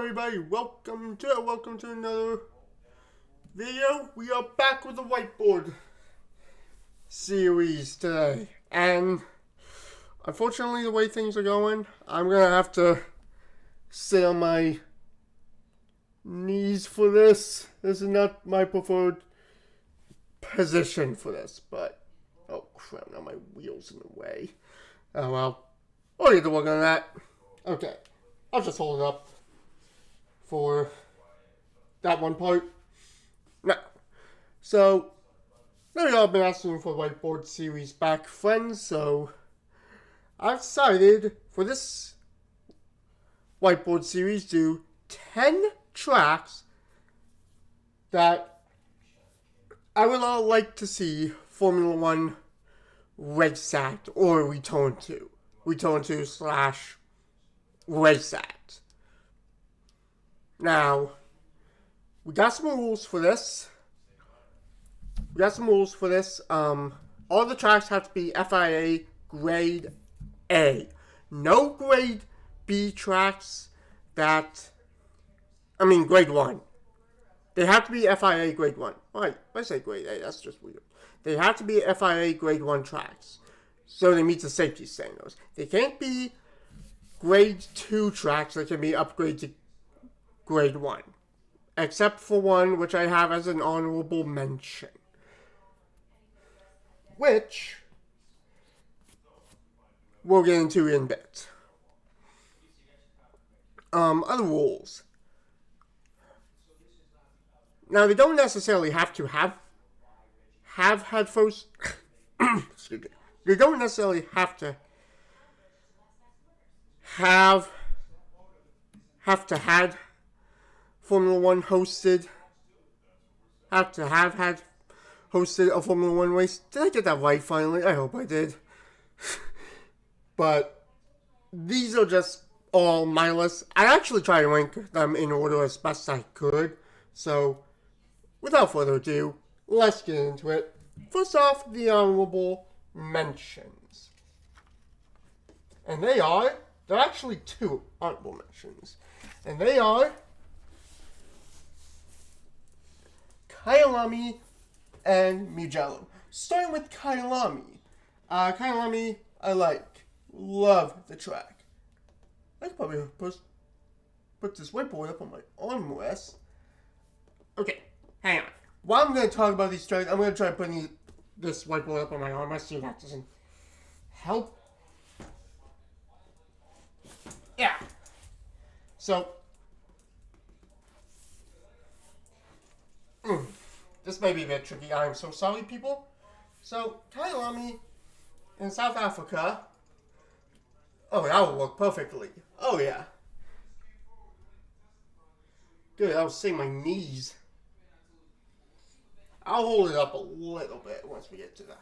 everybody, welcome to another video. We are back with the Whiteboard Series today, and unfortunately the way things are going, I'm gonna have to sit on my knees for this. This is not my preferred position for this, but oh crap, now my wheel's in the way. Oh well, we'll get to work on that. Okay, I'll just hold it up for that one part. Now, so now y'all have been asking for the Whiteboard Series back, friends, so I've decided for this Whiteboard Series to do 10 tracks that I would all like to see Formula One race at or return to / race at. Now, we got some rules for this. All the tracks have to be FIA grade A. No grade B tracks grade 1. They have to be FIA grade 1. Why? I say grade A, that's just weird. They have to be FIA grade 1 tracks, so they meet the safety standards. They can't be grade 2 tracks that can be upgraded to grade 1. Except for one, which I have as an honorable mention. Which we'll get into in a bit. Other rules. Now, they don't necessarily have to have headphones. Excuse me. They don't necessarily have to have Formula One hosted. Have had hosted a Formula One race. Did I get that right finally? I hope I did. But these are just all my lists. I actually tried to rank them in order as best I could. So, without further ado, let's get into it. First off, the honorable mentions. And there are actually 2 honorable mentions. And they are Kyalami and Mugello. Starting with Kyalami. Kyalami, I love the track. I could probably put this whiteboard up on my armrest. Okay, hang on. While I'm going to talk about these tracks, I'm going to try putting this whiteboard up on my armrest. See if that doesn't help. Yeah. So, this may be a bit tricky. I am so sorry, people. So, Kyalami in South Africa. Oh, that will work perfectly. Oh, yeah. Good, I was saying my knees. I'll hold it up a little bit once we get to the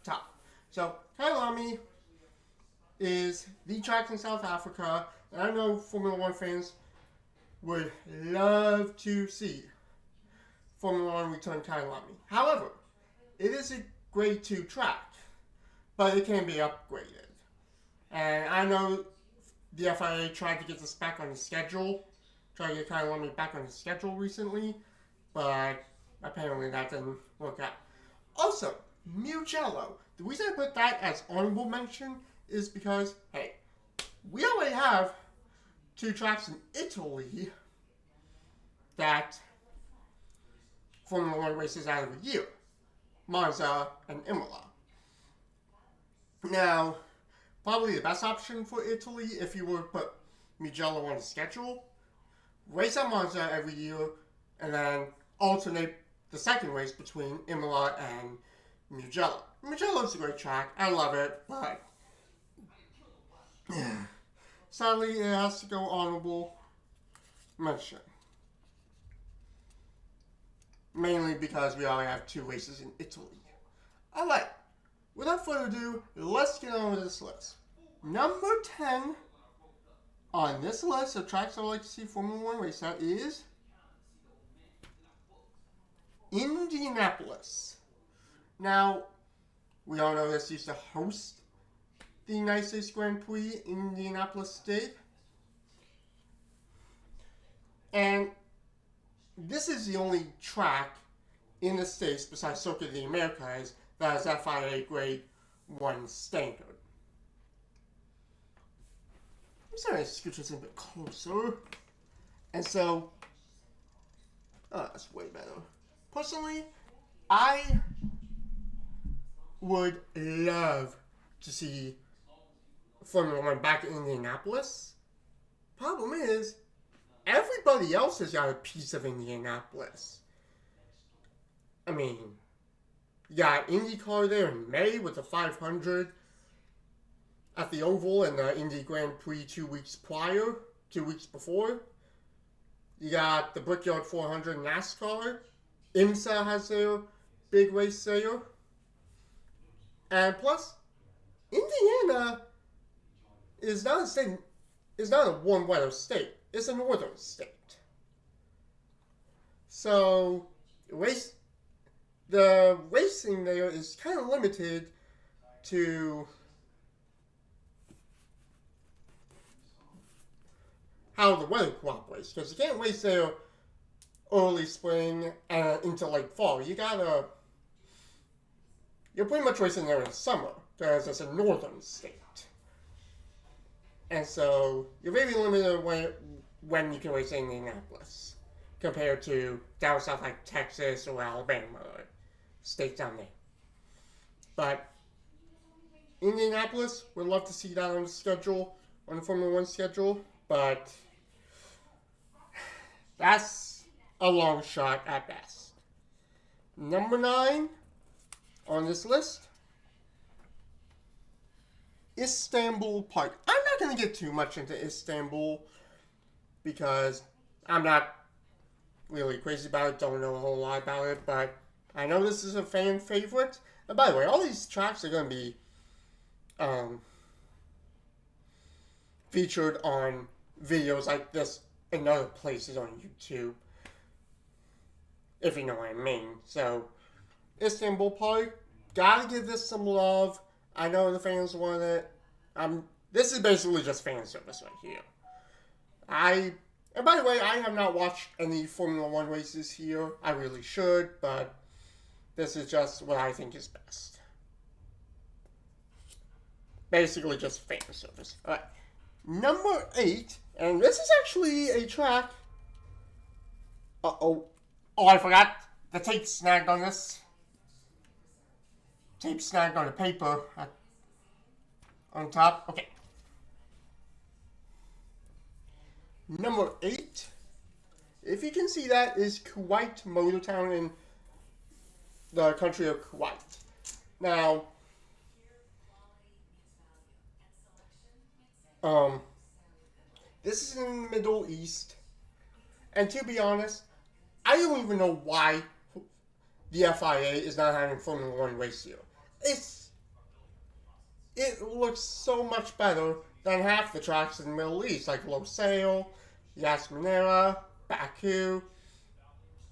top. So, Kyalami is the track in South Africa, and I know Formula One fans would love to see Formula One return Kyalami. However, it is a grade 2 track, but it can be upgraded. And I know the FIA tried to get this back on the schedule, tried to get Kyalami back on the schedule recently, but apparently that didn't work out. Also, Mugello. The reason I put that as honorable mention is because, hey, we already have 2 tracks in Italy that Formula One races out every year. Monza and Imola. Now, probably the best option for Italy, if you were to put Mugello on the schedule, race at Monza every year, and then alternate the second race between Imola and Mugello. Mugello's a great track. I love it, but sadly, it has to go honorable mention. Mainly because we already have 2 races in Italy. Alright, without further ado, let's get on with this list. Number 10 on this list of tracks I would like to see Formula One race at is Indianapolis. Now, we all know this used to host the United States Grand Prix in Indianapolis State. And this is the only track in the States besides Circuit of the Americas that is FIA Grade 1 standard. I'm sorry to scooch this in a bit closer. And so, oh, that's way better. Personally, I would love to see Formula One back in Indianapolis. Problem is, everybody else has got a piece of Indianapolis. I mean, you got IndyCar there in May with the 500 at the Oval and the Indy Grand Prix 2 weeks before. You got the Brickyard 400 NASCAR. IMSA has their big race there. And plus, Indiana is not a warm weather state. It's a northern state. So, the racing there is kind of limited to how the weather cooperates, because you can't race there early spring and into late fall. You're pretty much racing there in summer, because it's a northern state. And so, you're very limited when you can race in Indianapolis, compared to down south like Texas or Alabama, or states down there. But Indianapolis, would love to see that on the schedule, on the Formula One schedule, but that's a long shot at best. Number 9 on this list, Istanbul Park. I'm not going to get too much into Istanbul because I'm not really crazy about it, don't know a whole lot about it, but I know this is a fan favorite. And by the way, all these tracks are going to be featured on videos like this in other places on YouTube, if you know what I mean. So, Istanbul Park, gotta give this some love. I know the fans want it. This is basically just fan service right here. And by the way, I have not watched any Formula One races here. I really should, but this is just what I think is best. Basically just fan service. Alright. Number 8, and this is actually a track. Oh, I forgot. The tape snagged on this. Tape snagged on the paper on top. Okay. Number 8, if you can see that, is Kuwait Motor Town in the country of Kuwait. Now, this is in the Middle East, and to be honest, I don't even know why the FIA is not having Formula One race here. It looks so much better than half the tracks in the Middle East, like Losail, Yas Marina, Baku.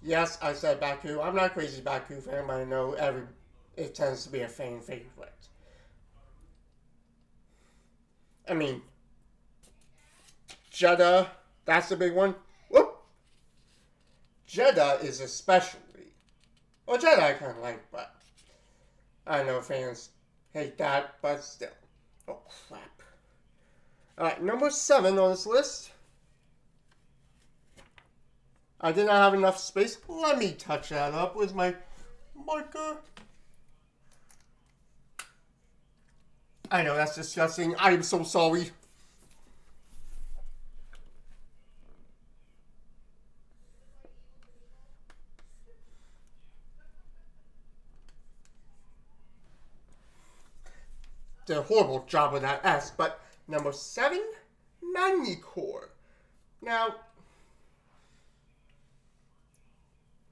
Yes, I said Baku. I'm not a crazy Baku fan, but I know it tends to be a fan favorite. I mean, Jeddah, that's the big one. Whoop! Jeddah is especially. Well, Jeddah I kind of like, but I know fans hate that, but still. Oh, crap. Alright, number 7 on this list. I did not have enough space. Let me touch that up with my marker. I know, that's disgusting. I am so sorry. Did a horrible job with that S, but number 7, Magny-Cours. Now,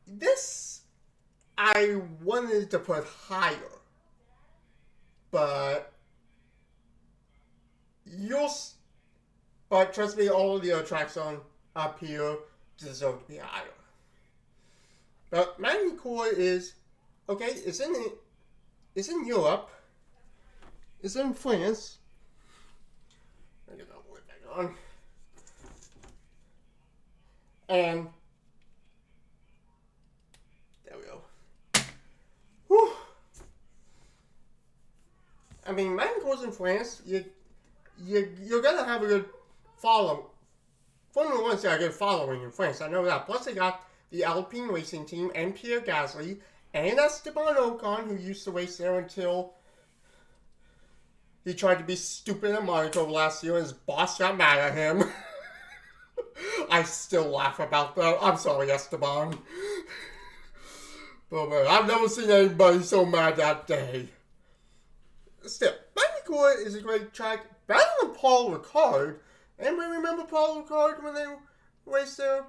this I wanted to put higher, but trust me, all of the other tracks up here deserve to be higher. But Magny-Cours is okay. It's in Europe. It's in France. Let me get that word back on. And there we go. Whew. I mean, Monaco's in France. You're gonna have a good follow. Formula One's got a good following in France. I know that. Plus, they got the Alpine racing team and Pierre Gasly and Esteban Ocon, who used to race there until he tried to be stupid in Monaco last year and his boss got mad at him. I still laugh about that. I'm sorry, Esteban. But man, I've never seen anybody so mad that day. Still, Monaco is a great track. Better than Paul Ricard. Anybody remember Paul Ricard when they raced there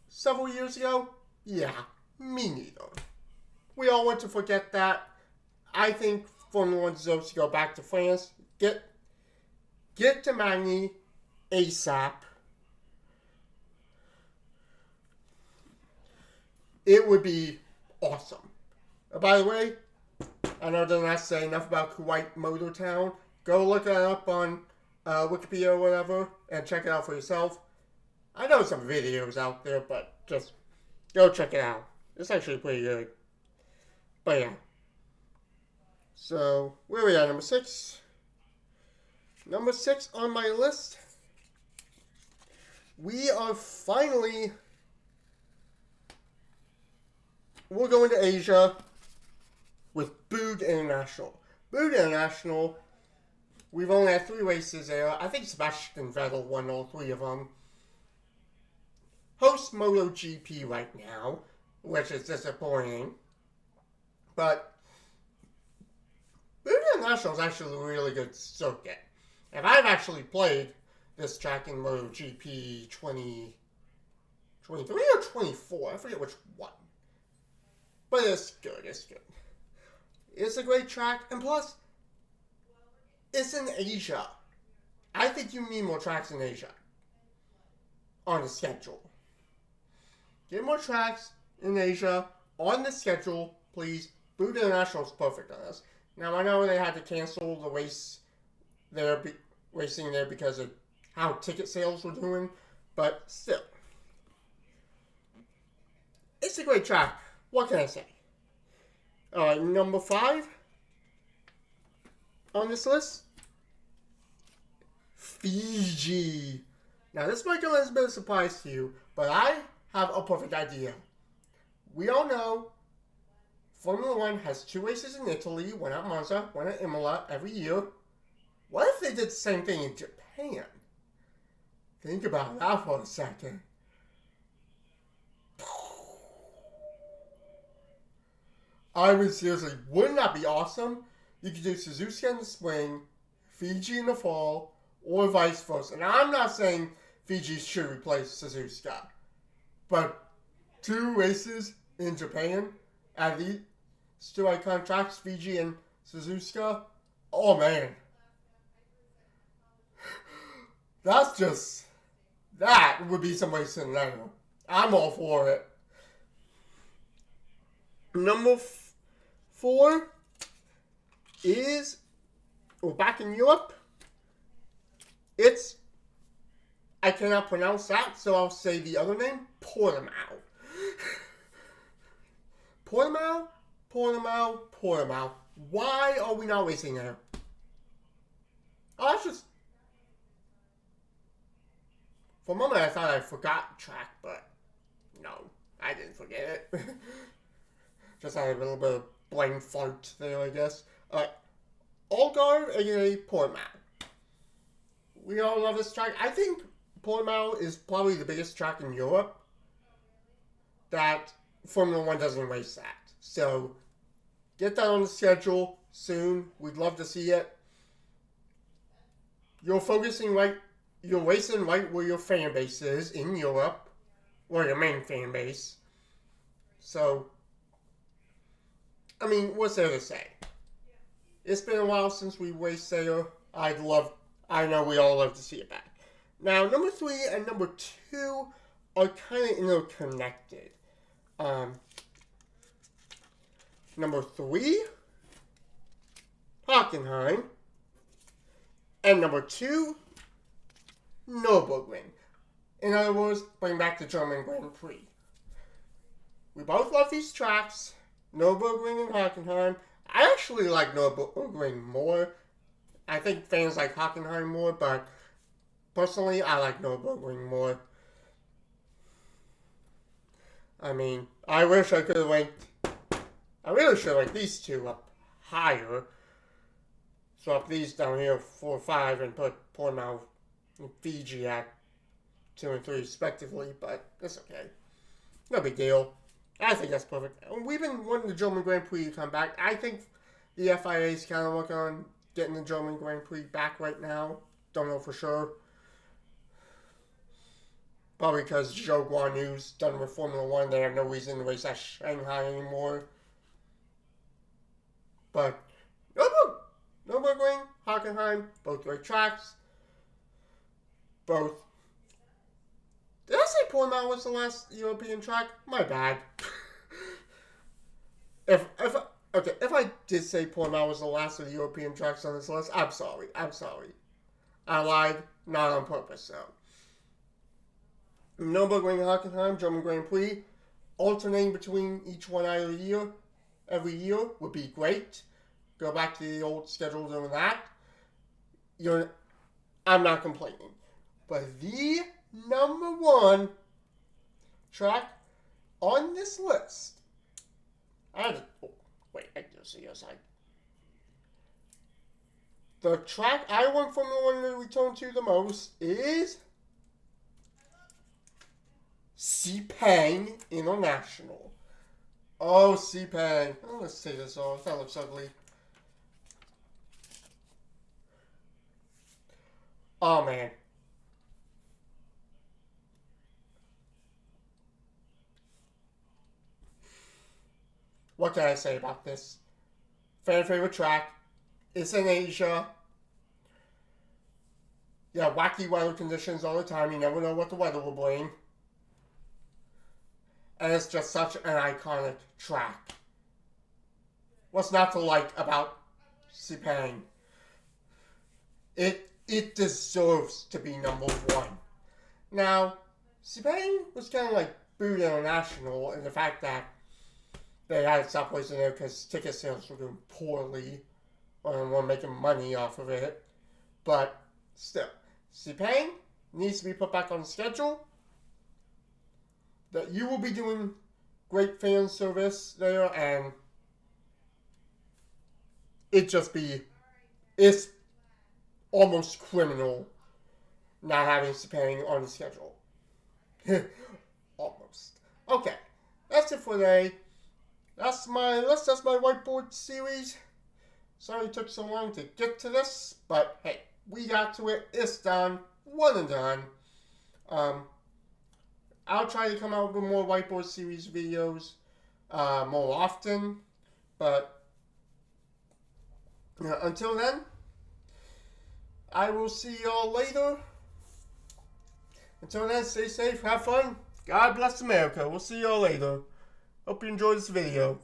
several years ago? Yeah, me neither. We all want to forget that. I think Formula One deserves to go back to France. Get to Magny ASAP. It would be awesome. By the way, I know that I say enough about Kuwait Motor Town. Go look it up on Wikipedia or whatever and check it out for yourself. I know some videos out there, but just go check it out. It's actually pretty good. But yeah. So, where are we at? Number 6? Number 6 on my list. We are finally... We're going to Asia with Boog International. Boog International, we've only had 3 races there. I think Sebastian Vettel won all 3 of them. Host MotoGP right now, which is disappointing. But Boog International is actually a really good circuit. And I've actually played this track in MotoGP 2023 or 24. I forget which one. But it's good, it's good. It's a great track, and plus, it's in Asia. I think you need more tracks in Asia on the schedule. Get more tracks in Asia on the schedule, please. Boog International is perfect on this. Now, I know they had to cancel the race there, racing there because of how ticket sales were doing, but still. It's a great track. What can I say? Alright, number 5 on this list. Fiji. Now, this might come as a bit of a surprise to you, but I have a perfect idea. We all know Formula One has 2 races in Italy, one at Monza, one at Imola every year. What if they did the same thing in Japan? Think about that for a second. I mean, seriously, wouldn't that be awesome? You could do Suzuka in the spring, Fiji in the fall, or vice versa. Now, I'm not saying Fiji should replace Suzuka, but 2 races in Japan at these 2 iconic tracks, Fiji and Suzuka. Oh man, that would be some racing level. I'm all for it. Number 4 is, we're back in Europe. I cannot pronounce that, so I'll say the other name, Portimao. Portimao. Why are we not racing there? Oh, that's just... For a moment I thought I forgot the track, but no, I didn't forget it. Just had a little bit of brain fart there, I guess. Algarve, aka Portimao. We all love this track. I think Portimao is probably the biggest track in Europe that Formula One doesn't race at. So, get that on the schedule soon. We'd love to see it. You're racing right where your fan base is in Europe, or your main fan base. So, I mean, what's there to say? It's been a while since we raced there. I know we all love to see it back. Now, number 3 and number 2 are kind of interconnected. Number 3, Hockenheim. And number 2, Nürburgring. In other words, bring back the German Grand Prix. We both love these tracks, Nürburgring and Hockenheim. I actually like Nürburgring more. I think fans like Hockenheim more, but personally, I like Nürburgring more. I mean, I wish I could have ranked. I really should have ranked these two up higher. Swap these down here 4 5 and put Portsmouth and Fiji at 2 and 3 respectively, but that's okay. No big deal. I think that's perfect. We've been wanting the German Grand Prix to come back. I think the FIA is kind of working on getting the German Grand Prix back right now. Don't know for sure. Probably because Joe Guan Yu's done with Formula One. They have no reason to race at Shanghai anymore. But Nürburgring, Hockenheim, both great tracks. Both. Did I say Portimao was the last European track? My bad. if I did say Portimao was the last of the European tracks on this list, I'm sorry. I lied, not on purpose, though. Nürburgring, Hockenheim, German Grand Prix, alternating between each one every year would be great. Go back to the old schedule doing that. I'm not complaining. But the number one track on this list, I can see your side. The track I want Formula One to return to the most is Sepang International. Oh, Sepang. Oh, let's take this off. That looks ugly. Oh, man. What can I say about this? Fan favorite track. It's in Asia. Yeah, wacky weather conditions all the time. You never know what the weather will bring. And it's just such an iconic track. What's not to like about Sepang? It deserves to be number one. Now, Sepang was kind of like Boot International in the fact that they had to stop placing there because ticket sales were doing poorly and weren't making money off of it. But still, Sepang needs to be put back on the schedule. That you will be doing great fan service there, and it's almost criminal not having Sepang on the schedule. Almost. Okay, that's it for today. That's my list. That's my whiteboard series. Sorry it took so long to get to this, but hey, we got to it. It's done. One and done. I'll try to come out with more whiteboard series videos more often, but until then, I will see y'all later. Until then, stay safe, have fun. God bless America. We'll see y'all later. Hope you enjoyed this video.